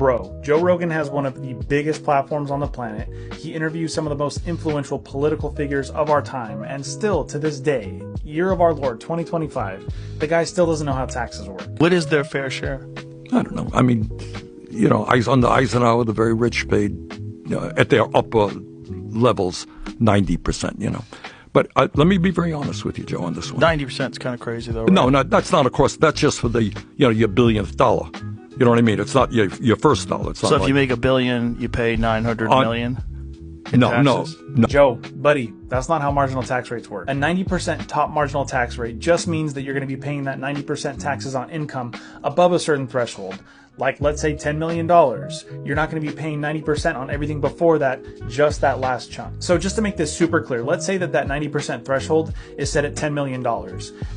Bro, Joe Rogan has one of the biggest platforms on the planet. He interviews some of the most influential political figures of our time, and still, to this day, year of our Lord, 2025, the guy still doesn't know how taxes work. What is their fair share? I don't know. I mean, you know, on the Eisenhower, the very rich paid, at their upper levels, 90%, you know. But let me be very honest with you, Joe, on this one. 90% is kind of crazy, though, right? No, that's not, of course, that's just for the, your billionth dollar. You know what I mean? It's not your first dollar. It's not so if like, you make $1 billion, you pay $900 million? No. Joe, buddy, that's not how marginal tax rates work. A 90% top marginal tax rate just means that you're going to be paying that 90% taxes on income above a certain threshold. Like, let's say $10 million. You're not going to be paying 90% on everything before that, just that last chunk. So just to make this super clear, let's say that 90% threshold is set at $10 million.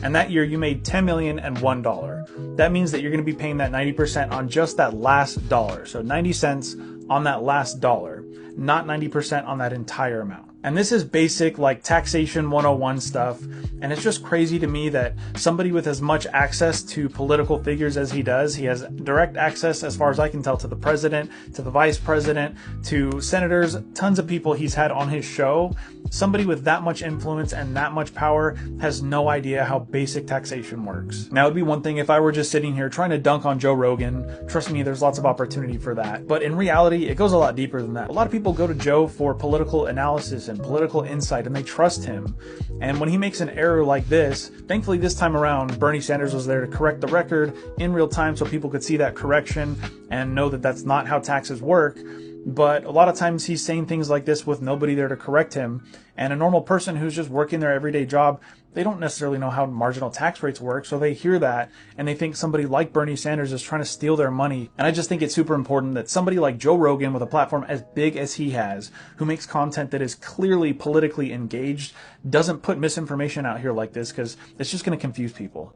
And that year you made $10 million and $1. That means that you're going to be paying that 90% on just that last dollar. So 90 cents on that last dollar, not 90% on that entire amount. And this is basic, like, taxation 101 stuff. And it's just crazy to me that somebody with as much access to political figures as he does, he has direct access, as far as I can tell, to the president, to the vice president, to senators, tons of people he's had on his show. Somebody with that much influence and that much power has no idea how basic taxation works. Now, it'd be one thing if I were just sitting here trying to dunk on Joe Rogan. Trust me, there's lots of opportunity for that. But in reality, it goes a lot deeper than that. A lot of people go to Joe for political analysis and political insight, and they trust him. And when he makes an error like this, thankfully this time around, Bernie Sanders was there to correct the record in real time so people could see that correction and know that that's not how taxes work. But a lot of times he's saying things like this with nobody there to correct him. And a normal person who's just working their everyday job, they don't necessarily know how marginal tax rates work. So they hear that and they think somebody like Bernie Sanders is trying to steal their money. And I just think it's super important that somebody like Joe Rogan, with a platform as big as he has, who makes content that is clearly politically engaged, doesn't put misinformation out here like this, because it's just going to confuse people.